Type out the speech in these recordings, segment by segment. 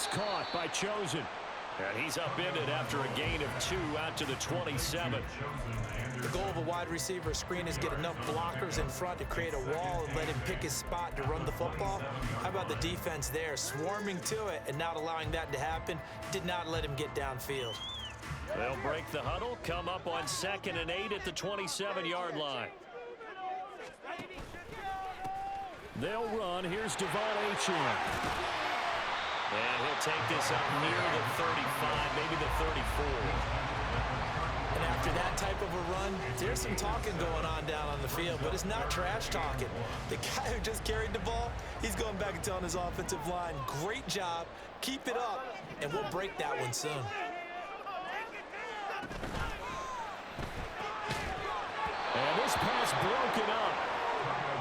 It's caught by Chosen. And he's upended after a gain of 2 out to the 27. The goal of a wide receiver screen is get enough blockers in front to create a wall and let him pick his spot to run the football. How about the defense there, swarming to it and not allowing that to happen? Did not let him get downfield. They'll break the huddle, come up on 2nd and 8 at the 27-yard line. They'll run. Here's Devon Achane. And he'll take this up near the 35, maybe the 34. And after that type of a run, there's some talking going on down on the field, but it's not trash talking. The guy who just carried the ball, he's going back and telling his offensive line, great job, keep it up, and we'll break that one soon. And this pass broken up.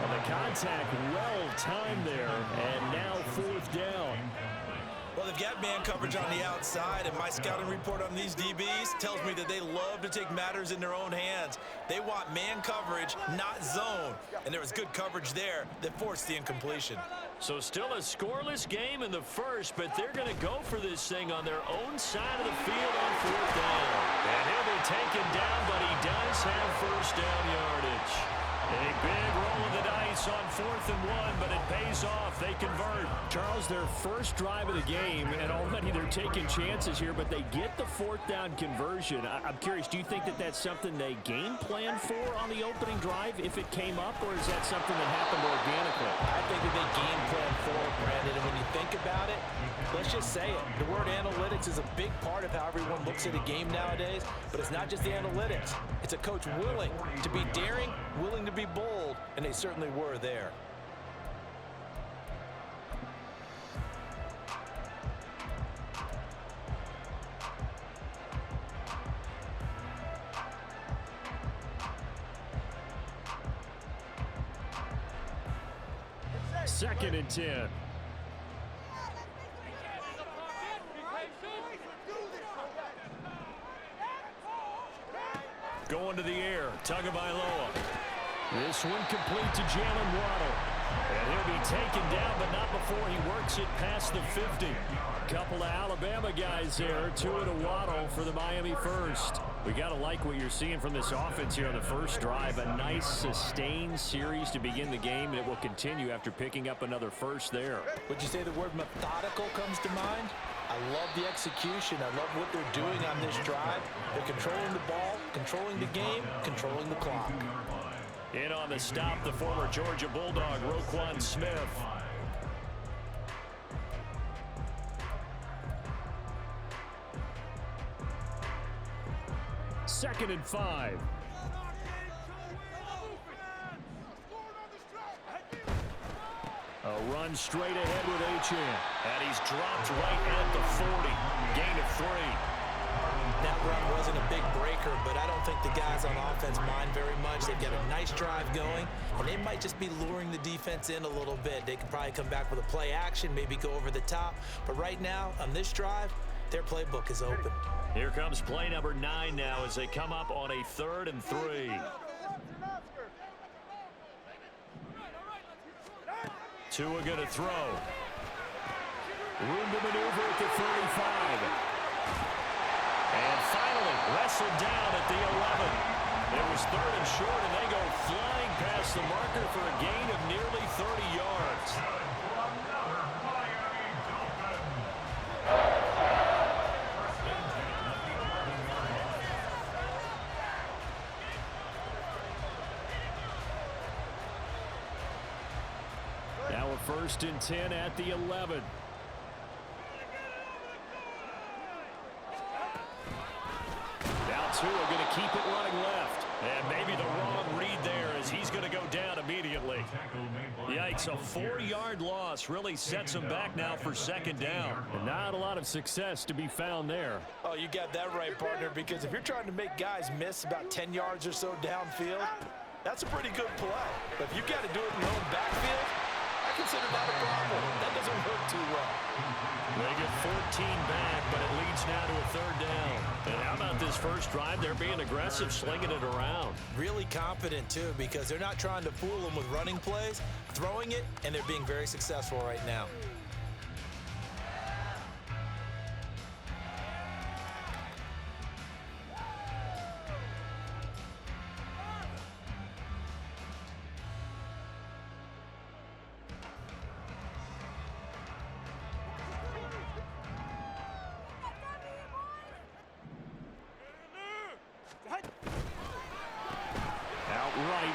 And the contact well-timed there, and now 4th down. Well, they've got man coverage on the outside, and my scouting report on these DBs tells me that they love to take matters in their own hands. They want man coverage, not zone. And there was good coverage there that forced the incompletion. So still a scoreless game in the first, but they're going to go for this thing on their own side of the field on 4th down. And he'll be taken down, but he does have 1st down yardage. A big roll of the dice on 4th and 1, but it pays off. They convert. Charles, their first drive of the game, and already they're taking chances here, but they get the 4th down conversion. I'm curious, do you think that that's something they game plan for on the opening drive if it came up, or is that something that happened organically? I think that they game plan for it, Brandon, and when you think about it, let's just say it. The word analytics is a big part of how everyone looks at a game nowadays, but it's not just the analytics. It's a coach willing to be daring, willing to be bold, and they certainly were there. Second and 10. Going to the air, Tagovailoa. This one complete to Jalen Waddle. And he'll be taken down, but not before he works it past the 50. Couple of Alabama guys there, Tua to Waddle for the Miami first. We got to like what you're seeing from this offense here on the first drive. A nice sustained series to begin the game, and it will continue after picking up another first there. Would you say the word methodical comes to mind? I love the execution. I love what they're doing on this drive. They're controlling the ball, controlling the game, controlling the clock. In on the stop, the former Georgia Bulldog, Roquan Smith. Second and 5. A run straight ahead with Achane. And he's dropped right at the 40. Gain of 3. That run wasn't a big breaker, but I don't think the guys on offense mind very much. They've got a nice drive going, and they might just be luring the defense in a little bit. They could probably come back with a play action, maybe go over the top. But right now, on this drive, their playbook is open. Here comes play number 9 now as they come up on a 3rd and 3. Tua going to throw. Room to maneuver at the 35. And finally, wrestled down at the 11. It was 3rd and short, and they go flying past the marker for a gain of nearly 30 yards. Now a 1st and 10 at the 11. Tua going to keep it running left. And maybe the wrong read there as he's going to go down immediately. Yikes, a 4-yard loss really sets him back now for 2nd down. And not a lot of success to be found there. Oh, you got that right, partner, because if you're trying to make guys miss about 10 yards or so downfield, that's a pretty good play. But if you've got to do it in your own backfield, I consider that a problem. That doesn't work too well. They get 14 back, but it leads now to a 3rd down. And how about this first drive? They're being aggressive, slinging it around. Really confident, too, because they're not trying to fool them with running plays, throwing it, and they're being very successful right now.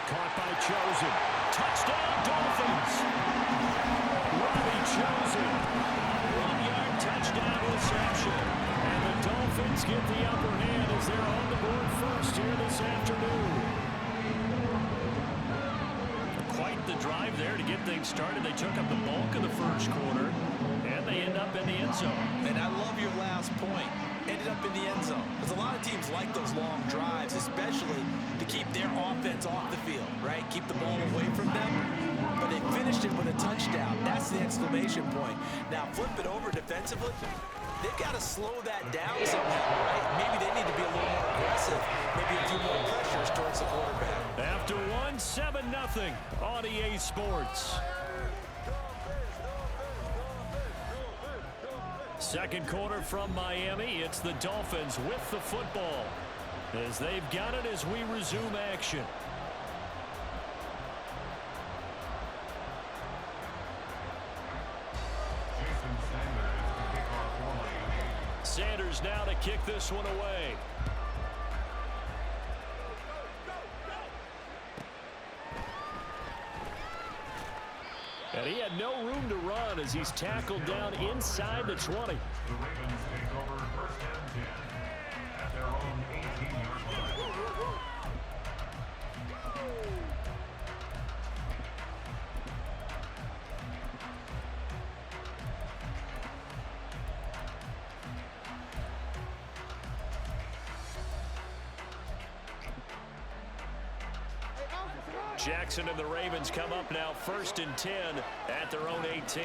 Caught by Chosen. Touchdown, Dolphins. Robbie Chosen. 1-yard touchdown reception. And the Dolphins get the upper hand as they're on the board first here this afternoon. Quite the drive there to get things started. They took up the bulk of the first quarter, and they end up in the end zone. And I love your last point. Ended up in the end zone. Because a lot of teams like those long drives, especially to keep their offense off the field, right? Keep the ball away from them. But they finished it with a touchdown. That's the exclamation point. Now, flip it over defensively. They've got to slow that down somehow, right? Maybe they need to be a little more aggressive. Maybe a few more pressures towards the quarterback. After 7-0 on EA Sports. Second quarter from Miami. It's the Dolphins with the football as they've got it as we resume action. Sanders now to kick this one away. And he had no room to run as he's tackled down inside the 20. The Ravens take over first and 10 at their own 18-yard line. Jackson and the Ravens come up now first and 10 at their own 18.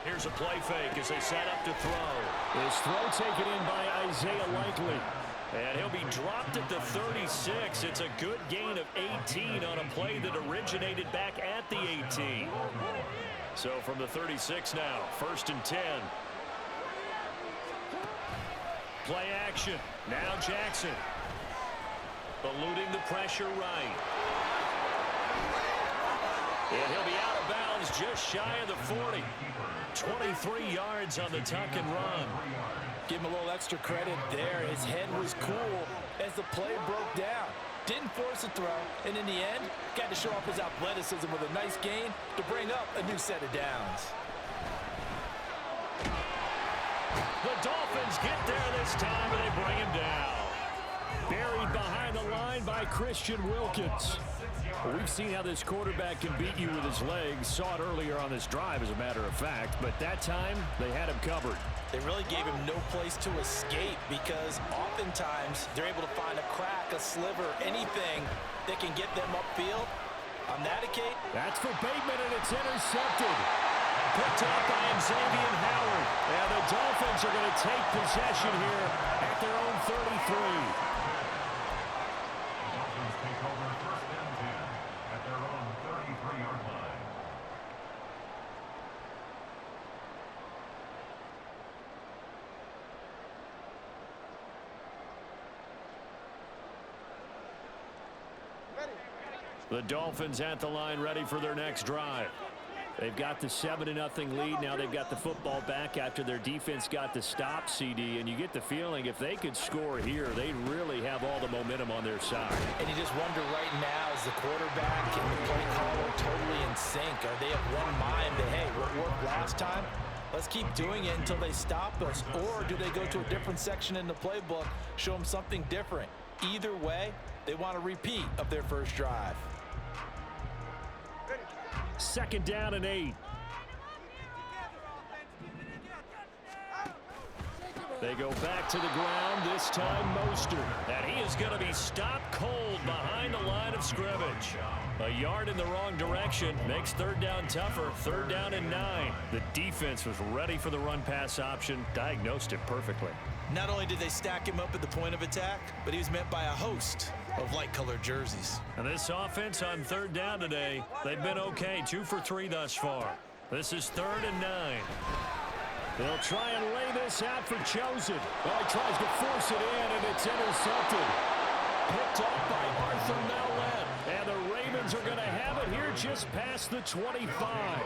Here's a play fake as they set up to throw. His throw taken in by Isaiah Likely. And he'll be dropped at the 36. It's a good gain of 18 on a play that originated back at the 18. So from the 36 now, first and 10. Play action. Now Jackson. Eluding the pressure right. And he'll be out of bounds just shy of the 40. 23 yards on the tuck and run. Give him a little extra credit there. His head was cool as the play broke down. Didn't force a throw, and in the end, got to show off his athleticism with a nice gain to bring up a new set of downs. The Dolphins get there this time, and they bring him down. Buried behind the line by Christian Wilkins. We've seen how this quarterback can beat you with his legs. Saw it earlier on this drive, as a matter of fact. But that time, they had him covered. They really gave him no place to escape because oftentimes they're able to find a crack, a sliver, anything that can get them upfield. On that occasion, that's for Bateman, and it's intercepted. Picked up by Xavier Howard. And the Dolphins are going to take possession here at their own 33. Take over first and 10 at their own 33-yard line. The Dolphins at the line ready for their next drive. They've got the 7-0 lead. Now they've got the football back after their defense got the stop, CD. And you get the feeling if they could score here, they really have all the momentum on their side. And you just wonder right now, is the quarterback and the play caller totally in sync? Are they of one mind that, hey, what worked last time? Let's keep doing it until they stop us. Or do they go to a different section in the playbook, show them something different? Either way, they want a repeat of their first drive. Second down and 8. They go back to the ground, this time Mostert. And he is going to be stopped cold behind the line of scrimmage. A yard in the wrong direction makes third down tougher. Third down and 9. The defense was ready for the run-pass option, diagnosed it perfectly. Not only did they stack him up at the point of attack, but he was met by a host of light-colored jerseys. And this offense on third down today, they've been okay, 2 for 3 thus far. This is third and 9. They'll try and lay this out for Chosen. Well, he tries to force it in, and it's intercepted. Picked up by Arthur Mallett. And the Ravens Dolphins are going to have it here just past the 25.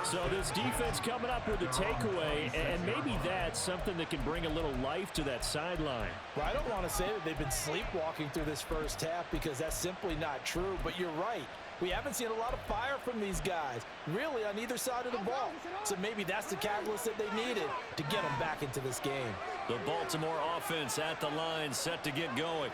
So this defense coming up with a takeaway, and maybe that's something that can bring a little life to that sideline. Well, I don't want to say that they've been sleepwalking through this first half because that's simply not true, but you're right. We haven't seen a lot of fire from these guys, really, on either side of the ball. So maybe that's the catalyst that they needed to get them back into this game. The Baltimore offense at the line, set to get going.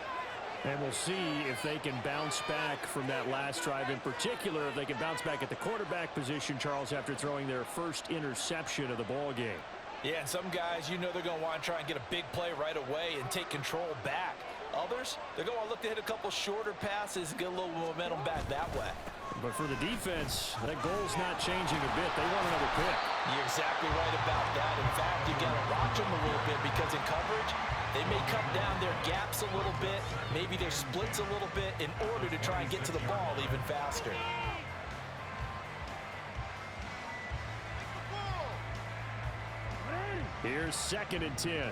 And we'll see if they can bounce back from that last drive, in particular, if they can bounce back at the quarterback position, Charles, after throwing their first interception of the ball game. Yeah, and some guys, you know they're going to want to try and get a big play right away and take control back. Others, they're going to look to hit a couple shorter passes and get a little momentum back that way. But for the defense, that goal's not changing a bit. They want another pick. You're exactly right about that. In fact, you got to watch them a little bit because in coverage, they may cut down their gaps a little bit, maybe their splits a little bit in order to try and get to the ball even faster. Here's 2nd and 10.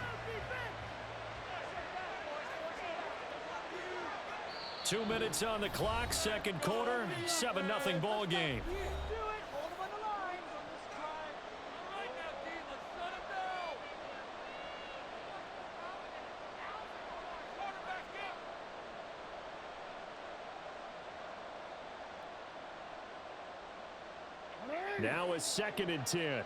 2 minutes on the clock, second quarter, 7-0 ball game. Now it's 2nd and 10.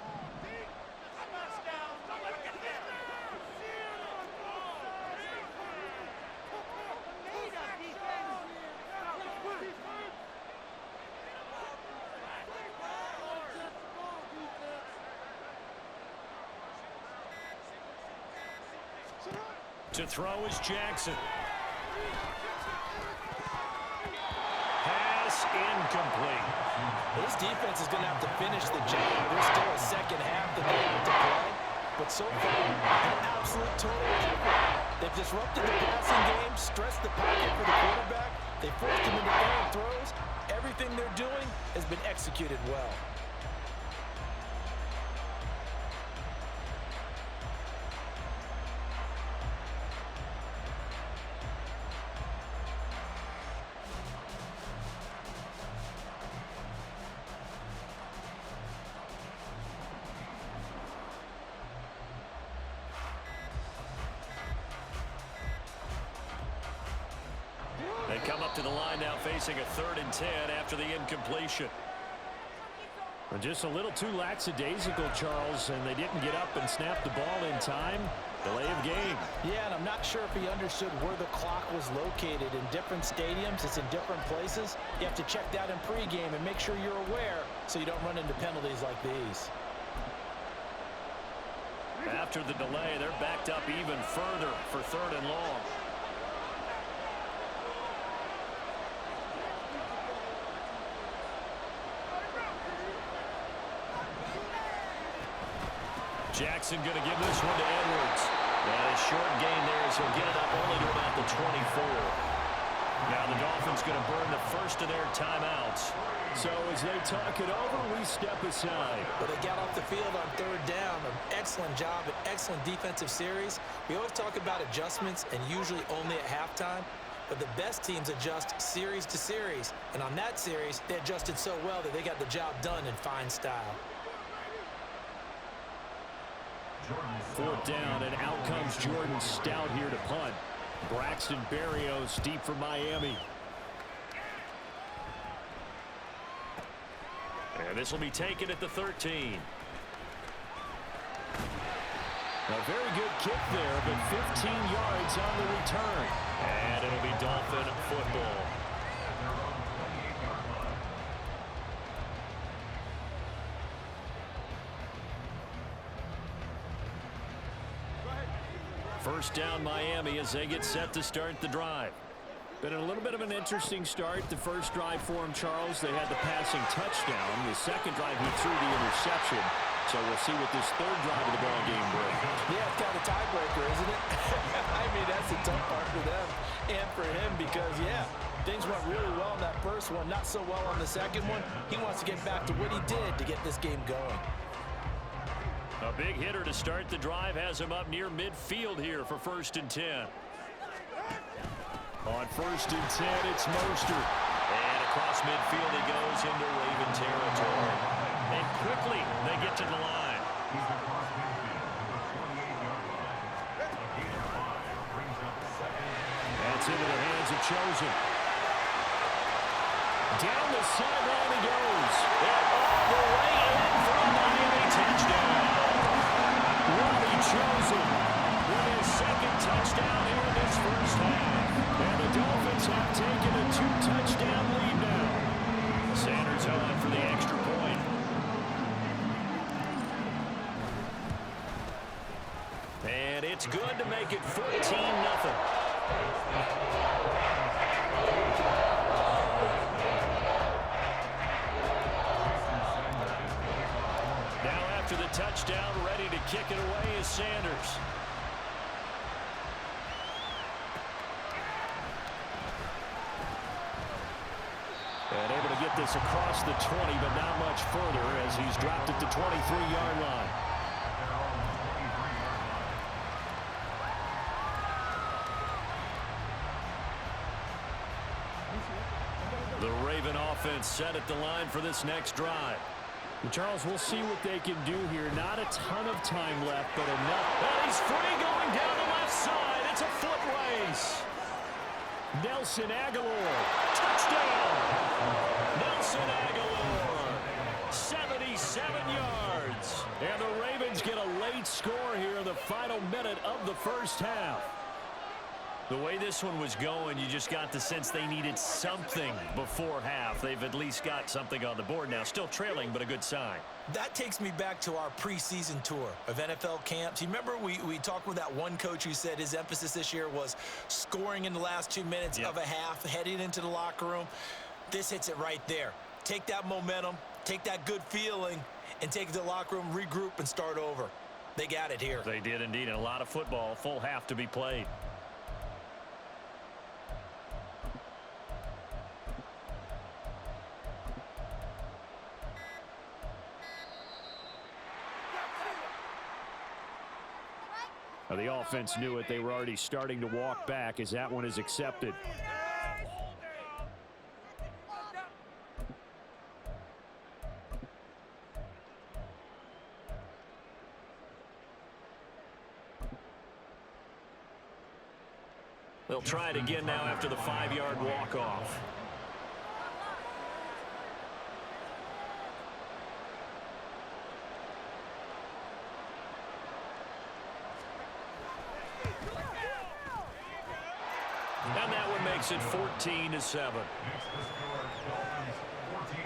To throw is Jackson. Pass incomplete. This defense is going to have to finish the job. There's still a second half that they have to play. But so far, an absolute total effort. They've disrupted the passing game, stressed the pocket for the quarterback. They forced him into errant throws. Everything they're doing has been executed well. They come up to the line now facing a 3rd and 10 after the incompletion. And just a little too lackadaisical, Charles, and they didn't get up and snap the ball in time. Delay of game. Yeah, and I'm not sure if he understood where the clock was located. In different stadiums, it's in different places. You have to check that in pregame and make sure you're aware so you don't run into penalties like these. After the delay, they're backed up even further for 3rd and long. Jackson going to give this one to Edwards. And a short gain there as he'll get it up only to about the 24. Now the Dolphins going to burn the first of their timeouts. So as they talk it over, we step aside. But they got off the field on 3rd down. An excellent job, an excellent defensive series. We always talk about adjustments and usually only at halftime. But the best teams adjust series to series. And on that series, they adjusted so well that they got the job done in fine style. 4th down, and out comes Jordan Stout here to punt. Braxton Berrios deep for Miami. And this will be taken at the 13. A very good kick there, but 15 yards on the return. And it'll be Dolphin football. First down Miami as they get set to start the drive. Been a little bit of an interesting start. The first drive for him, Charles, they had the passing touchdown. The second drive, he threw the interception. So we'll see what this 3rd drive of the ball game brings. Yeah, it's kind of a tiebreaker, isn't it? I mean, that's a tough part for them and for him because, yeah, things went really well in that first one, not so well on the second one. He wants to get back to what he did to get this game going. A big hitter to start the drive has him up near midfield here for 1st and 10. On 1st and 10, it's Mostert. And a across midfield he goes into Raven territory. And quickly they get to the line. He's across midfield to the 28-yard line. A gain of 5 brings up second. That's into the hands of Chosen. Down the sideline he goes. And all the way in for a Miami touchdown. Robbie Chosen with his second touchdown here in this first half. And the Dolphins have taken a 2-touchdown lead now. Sanders on for the extra point. And it's good to make it 14-0. After the touchdown, ready to kick it away is Sanders. And able to get this across the 20, but not much further as he's dropped it to 23-yard line. The Raven offense set at the line for this next drive. Charles, we'll see what they can do here. Not a ton of time left, but enough. And he's free going down the left side. It's a foot race. Nelson Agholor. Touchdown. Nelson Agholor. 77 yards. And the Ravens get a late score here in the final minute of the first half. The way this one was going, you just got the sense they needed something before half. They've at least got something on the board now. Still trailing, but a good sign. That takes me back to our preseason tour of NFL camps. You remember we talked with that one coach who said his emphasis this year was scoring in the last 2 minutes of a half, heading into the locker room. This hits it right there. Take that momentum, take that good feeling, and take it to the locker room, regroup, and start over. They got it here. They did indeed, and a lot of football, full half to be played. The offense knew it. They were already starting to walk back as that one is accepted. They'll try it again now after the 5-yard walk-off. And that one makes it 14-7. Makes the score Dolphins 14,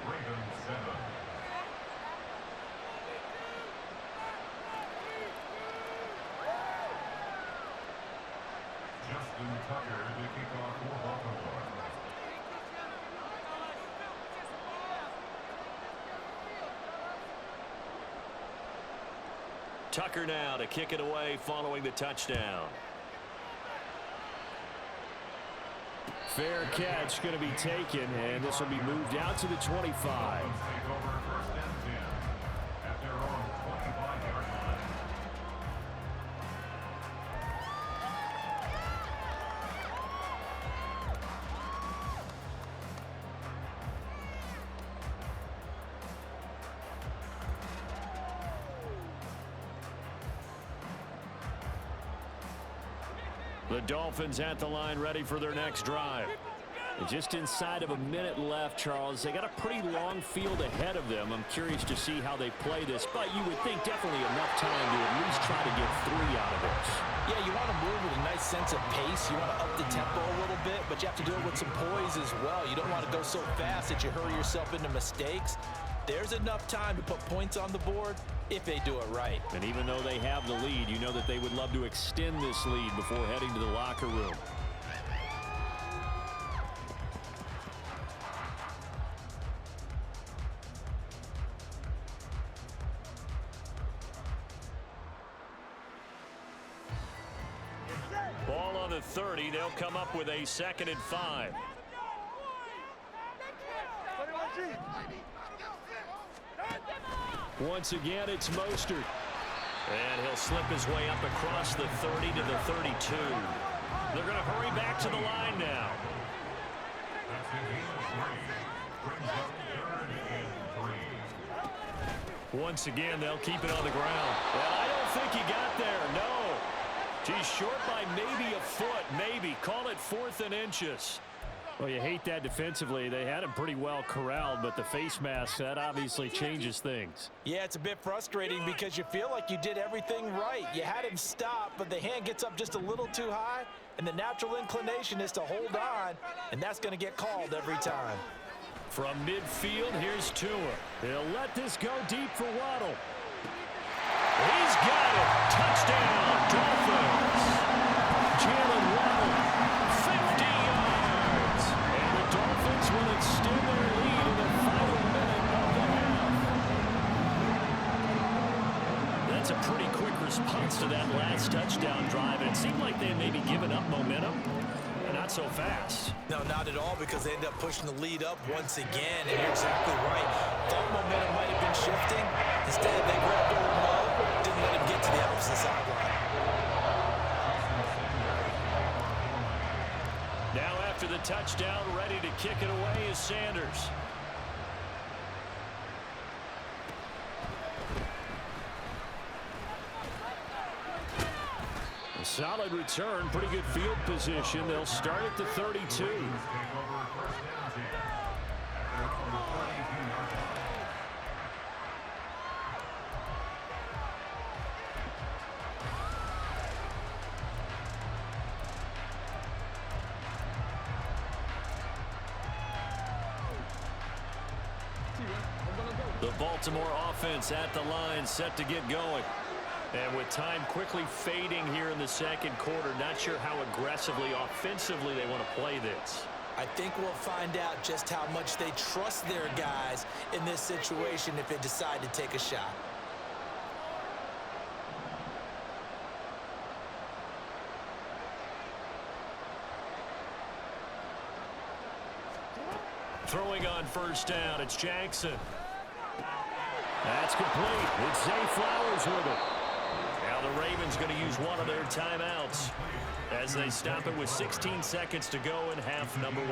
Ravens 7. Justin Tucker to kick off for Baltimore. Tucker now to kick it away following the touchdown. Fair catch going to be taken, and this will be moved out to the 25. Take over first and 10 at their own 25-yard line. The Dolphins at the line ready for their next drive. And just inside of a minute left, Charles. They got a pretty long field ahead of them. I'm curious to see how they play this, but you would think definitely enough time to at least try to get 3 out of this. Yeah, you want to move with a nice sense of pace. You want to up the tempo a little bit, but you have to do it with some poise as well. You don't want to go so fast that you hurry yourself into mistakes. There's enough time to put points on the board if they do it right. And even though they have the lead, you know that they would love to extend this lead before heading to the locker room. Ball on the 30. They'll come up with a 2nd and 5. Once again, it's Mostert. And he'll slip his way up across the 30 to the 32. They're going to hurry back to the line now. That's a gain of 3. Brings up 3rd and 3. Once again, they'll keep it on the ground. Well, I don't think he got there, no. He's short by maybe a foot, maybe. Call it 4th and inches. Well, you hate that defensively. They had him pretty well corralled, but the face mask, that obviously changes things. Yeah, it's a bit frustrating because you feel like you did everything right. You had him stop, but the hand gets up just a little too high, and the natural inclination is to hold on, and that's going to get called every time. From midfield, here's Tua. They'll let this go deep for Waddle. He's got it. Touchdown, Dolphins. Jalen Waddle, 50 yards. And the Dolphins will extend their lead in the final minute of the half. That's a pretty quick response to that last touchdown drive. And it seemed like they had maybe given up momentum. Not so fast. No, not at all, because they end up pushing the lead up once again, and you're exactly right. Thought momentum might have been shifting. Instead, they grabbed over Mo, didn't let him get to the opposite sideline. Now after the touchdown, ready to kick it away is Sanders. Solid return, pretty good field position. They'll start at the 32. Take over 1st and 10. At their own 22-yard line. The Baltimore offense at the line, set to get going. And with time quickly fading here in the second quarter, not sure how aggressively, offensively they want to play this. I think we'll find out just how much they trust their guys in this situation if they decide to take a shot. Throwing on 1st down, it's Jackson. That's complete. It's Zay Flowers with it. Now the Ravens going to use one of their timeouts as they stop it with 16 seconds to go in half number 1.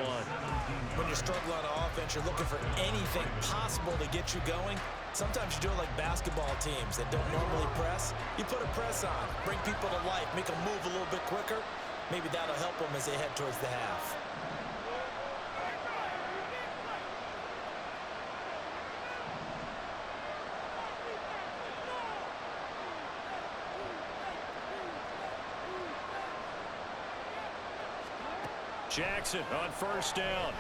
When you're struggling on offense, you're looking for anything possible to get you going. Sometimes you do it like basketball teams that don't normally press. You put a press on, bring people to life, make them move a little bit quicker. Maybe that'll help them as they head towards the half. Jackson on 1st down.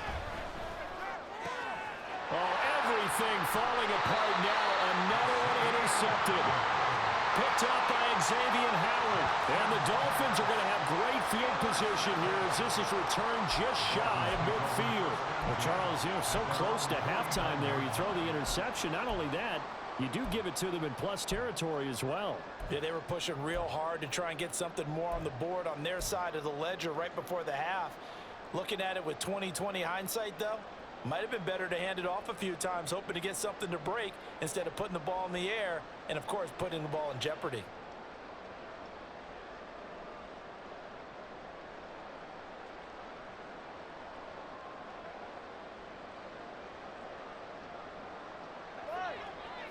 Oh, everything falling apart now. Another one intercepted. Picked up by Xavier Howard. And the Dolphins are going to have great field position here as this is returned just shy of midfield. Well, Charles, so close to halftime there. You throw the interception. Not only that, you do give it to them in plus territory as well. Yeah, they were pushing real hard to try and get something more on the board on their side of the ledger right before the half. Looking at it with 20/20 hindsight, though, might have been better to hand it off a few times, hoping to get something to break instead of putting the ball in the air and, of course, putting the ball in jeopardy.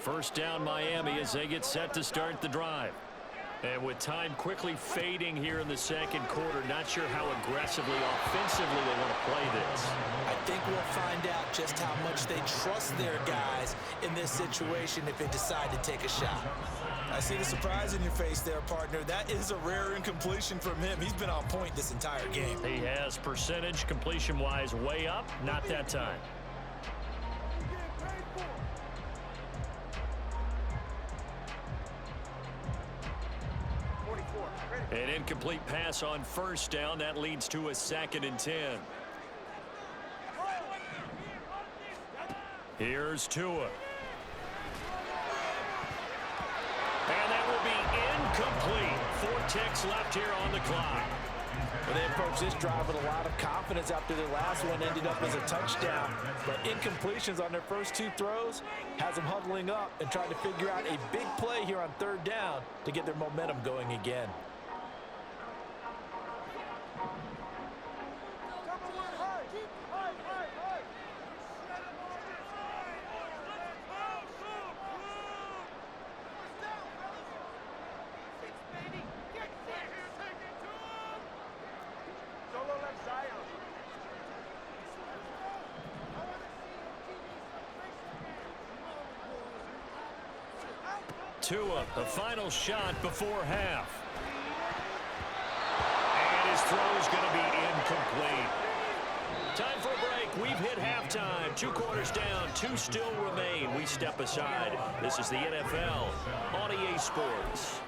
First down Miami as they get set to start the drive. And with time quickly fading here in the second quarter, not sure how aggressively, offensively they want to play this. I think we'll find out just how much they trust their guys in this situation if they decide to take a shot. I see the surprise in your face there, partner. That is a rare incompletion from him. He's been on point this entire game. He has percentage completion-wise way up, not that time. An incomplete pass on 1st down. That leads to a 2nd and 10. Here's Tua. And that will be incomplete. 4 ticks left here on the clock. Well, they approached this drive with a lot of confidence after their last one ended up as a touchdown. But incompletions on their first 2 throws has them huddling up and trying to figure out a big play here on 3rd down to get their momentum going again. Tua, the final shot before half. And his throw is going to be incomplete. Time for a break. We've hit halftime. 2 quarters down. 2 still remain. We step aside. This is the NFL on EA Sports.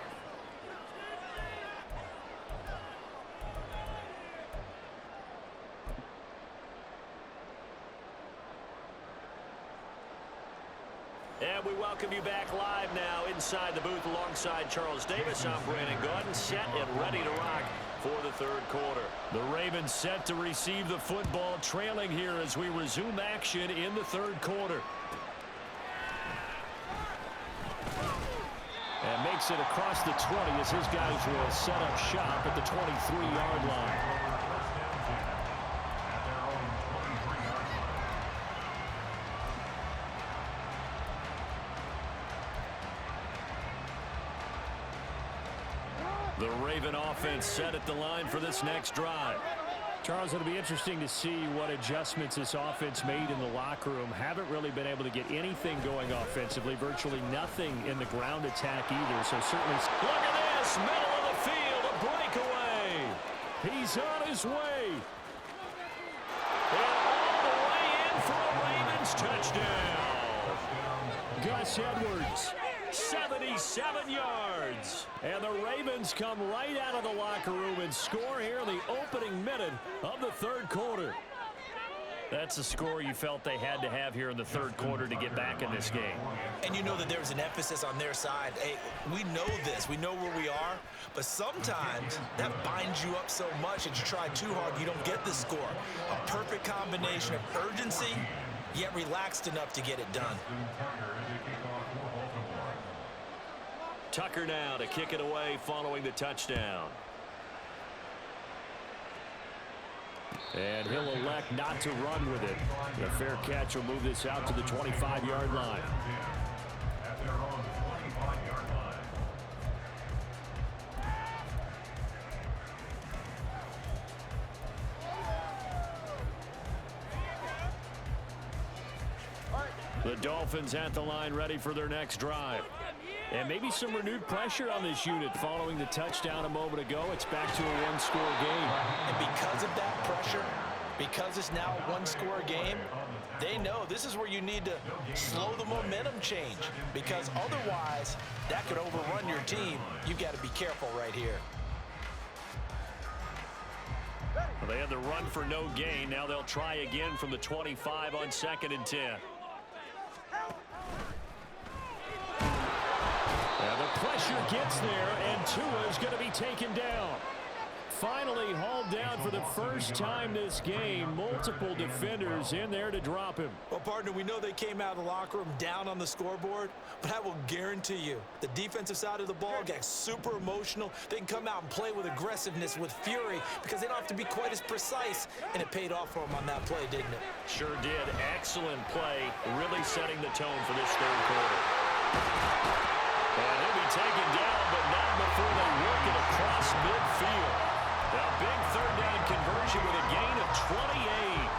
And we welcome you back live now inside the booth alongside Charles Davis. I'm Brandon Gaudin, set and ready to rock for the third quarter. The Ravens set to receive the football, trailing here as we resume action in the third quarter. And makes it across the 20 as his guys will set up shop at the 23-yard line. The Raven offense set at the line for this next drive. Charles, it'll be interesting to see what adjustments this offense made in the locker room. Haven't really been able to get anything going offensively. Virtually nothing in the ground attack either. So certainly. Look at this. Middle of the field. A breakaway. He's on his way. And all the way in for a Ravens touchdown. Gus Edwards. 77 yards. And the Ravens come right out of the locker room and score here in the opening minute of the third quarter. That's the score you felt they had to have here in the third quarter to get back in this game. And you know that there's an emphasis on their side. Hey, we know this. We know where we are. But sometimes that binds you up so much that you try too hard, you don't get the score. A perfect combination of urgency, yet relaxed enough to get it done. Tucker now to kick it away following the touchdown. And he'll elect not to run with it. A fair catch will move this out to the 25-yard line. At their own 25-yard line. The Dolphins at the line ready for their next drive. And maybe some renewed pressure on this unit following the touchdown a moment ago. It's back to a one-score game. And because of that pressure, because it's now a one-score game, they know this is where you need to slow the momentum change, because otherwise that could overrun your team. You've got to be careful right here. Well, they had the run for no gain. Now they'll try again from the 25 on 2nd and 10. And the pressure gets there, and Tua is going to be taken down. Finally hauled down for the first time this game. Multiple defenders in there to drop him. Well, partner, we know they came out of the locker room down on the scoreboard, but I will guarantee you the defensive side of the ball gets super emotional. They can come out and play with aggressiveness, with fury, because they don't have to be quite as precise, and it paid off for them on that play, didn't it? Sure did. Excellent play, really setting the tone for this third quarter. And he'll be taken down, but not before they work it across midfield. A big third down conversion with a gain of 28.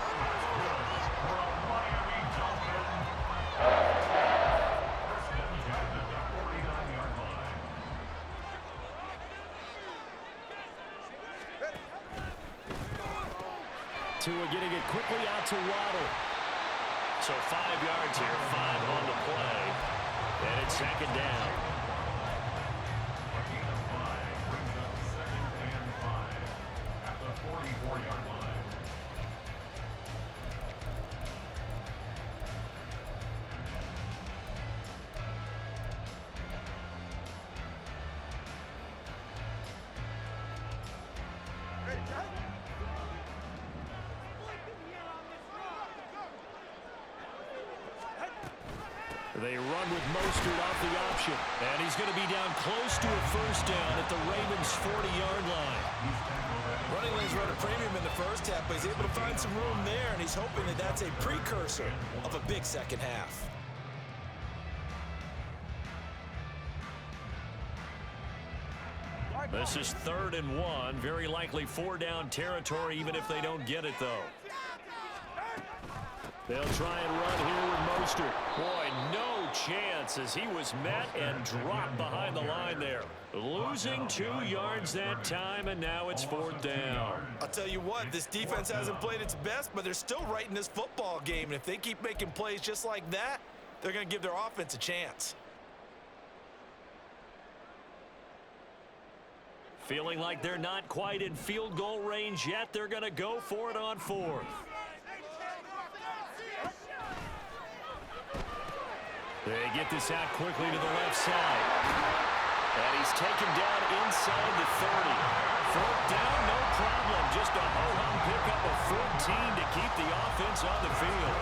Tua getting it quickly out to Waddle. So 5 yards here, 5 on the play. And it's 2nd down. At the 44-yard line. They run with Mostert off the option. And he's going to be down close to a first down at the Ravens' 40-yard line. Running lanes run a premium in the first half, but he's able to find some room there, and he's hoping that that's a precursor of a big second half. This is 3rd and 1. Very likely 4-down territory, even if they don't get it, though. They'll try and run here with Mostert. Boy, no chance as he was met and dropped behind the line there. Losing 2 yards that time, and now it's 4th down. I'll tell you what, this defense hasn't played its best, but they're still right in this football game. And if they keep making plays just like that, they're going to give their offense a chance. Feeling like they're not quite in field goal range yet, they're going to go for it on 4th. They get this out quickly to the left side. And he's taken down inside the 30. 4th down, no problem. Just a ho-hum pickup of 14 to keep the offense on the field.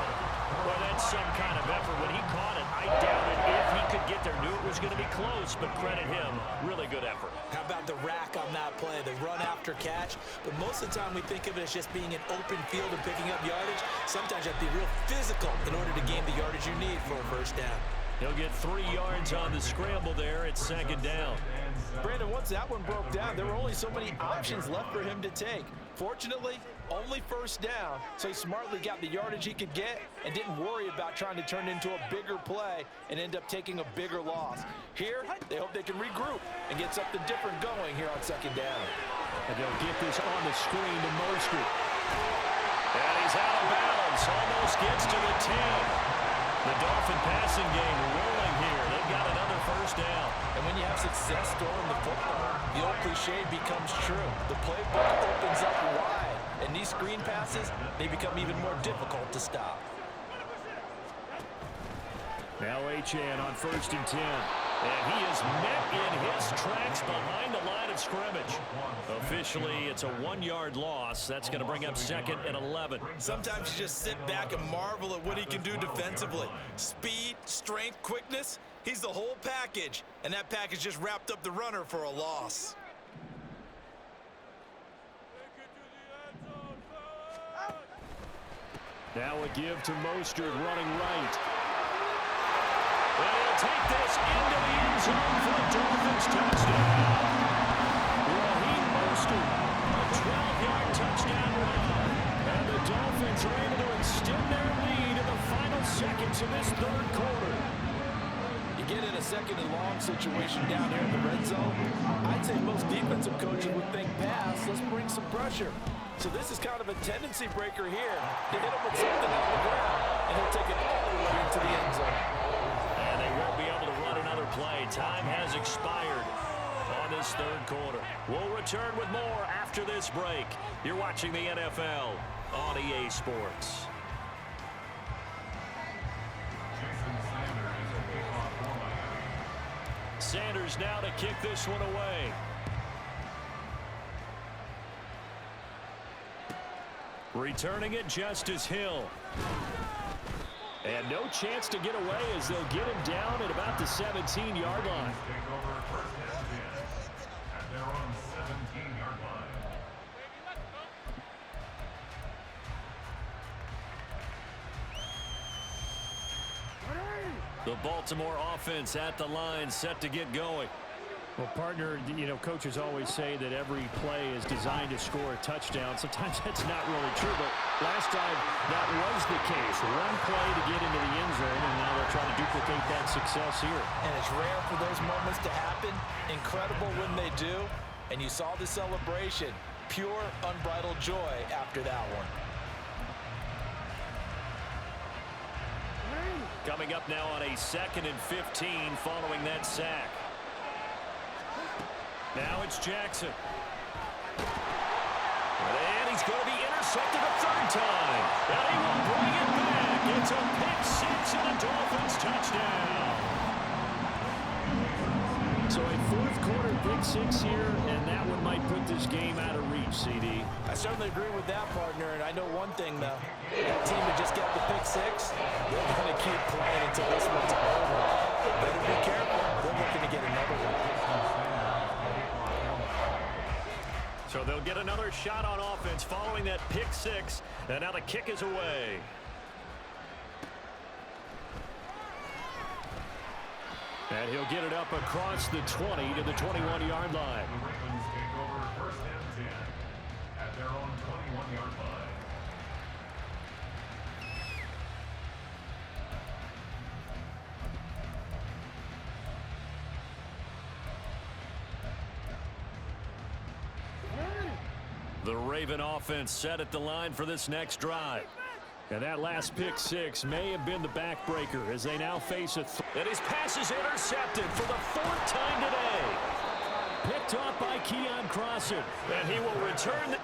Well, that's some kind of effort. When he caught it, I doubted if he could get there. Knew it was going to be close, but credit him. Really good effort. How about the rack on that play, the run after catch? But most of the time we think of it as just being an open field and picking up yardage. Sometimes you have to be real physical in order to gain the yardage you need for a first down. He'll get 3 yards on the scramble there at 2nd down. Brandon, once that one broke down, there were only so many options left for him to take. Fortunately, only first down, so he smartly got the yardage he could get and didn't worry about trying to turn it into a bigger play and end up taking a bigger loss. Here, they hope they can regroup and get something different going here on 2nd down. And they'll get this on the screen to Mostert. And he's out of bounds, almost gets to the 10. The Dolphin passing game rolling here. They've got another first down. And when you have success throwing the football, the old cliche becomes true. The playbook opens up wide, and these screen passes, they become even more difficult to stop. Now Achane on 1st and 10. And he is met in his tracks behind the line of scrimmage. Officially, it's a 1-yard loss. That's going to bring up 2nd and 11. Sometimes you just sit back and marvel at what he can do defensively. Speed, strength, quickness, he's the whole package. And that package just wrapped up the runner for a loss. Now a give to Mostert running right. And he'll take this into the end zone for a Dolphins touchdown. Raheem Mostert, a 12-yard touchdown run. And the Dolphins are able to extend their lead in the final seconds of this 3rd quarter. You get in a 2nd and long situation down here in the red zone, I'd say most defensive coaches would think pass, let's bring some pressure. So this is kind of a tendency breaker here. They hit him with something on the ground, and he'll take it all the way into the end zone. And they won't be able to run another play. Time has expired on this 3rd quarter. We'll return with more after this break. You're watching the NFL on EA Sports. Sanders now to kick this one away. Returning it, Justice Hill. And no chance to get away as they'll get him down at about the 17-yard line. Take over 1st and 10 at their own 17-yard line. The Baltimore offense at the line, set to get going. Well, partner, you know, coaches always say that every play is designed to score a touchdown. Sometimes that's not really true, but last time that was the case. One play to get into the end zone, and now they're trying to duplicate that success here. And it's rare for those moments to happen. Incredible when they do. And you saw the celebration. Pure, unbridled joy after that one. Coming up now on a 2nd and 15 following that sack. Now it's Jackson. And he's going to be intercepted a 3rd time. And he will bring it back. It's a pick-6 and a Dolphins touchdown. So a 4th quarter pick-6 here, and that one might put this game out of reach, CD. I certainly agree with that, partner. And I know one thing, though. That team that just got the pick-6, they're going to keep playing until this one's over. Better be careful. They're looking to get another one. So they'll get another shot on offense following that pick-6. And now the kick is away. And he'll get it up across the 20 to the 21-yard line. The Ravens take over 1st and 10 at their own 21-yard line. The Raven offense set at the line for this next drive. And that last pick six may have been the backbreaker as they now face a And his pass is intercepted for the 4th time today. picked off by Keon Crossan. And he will return the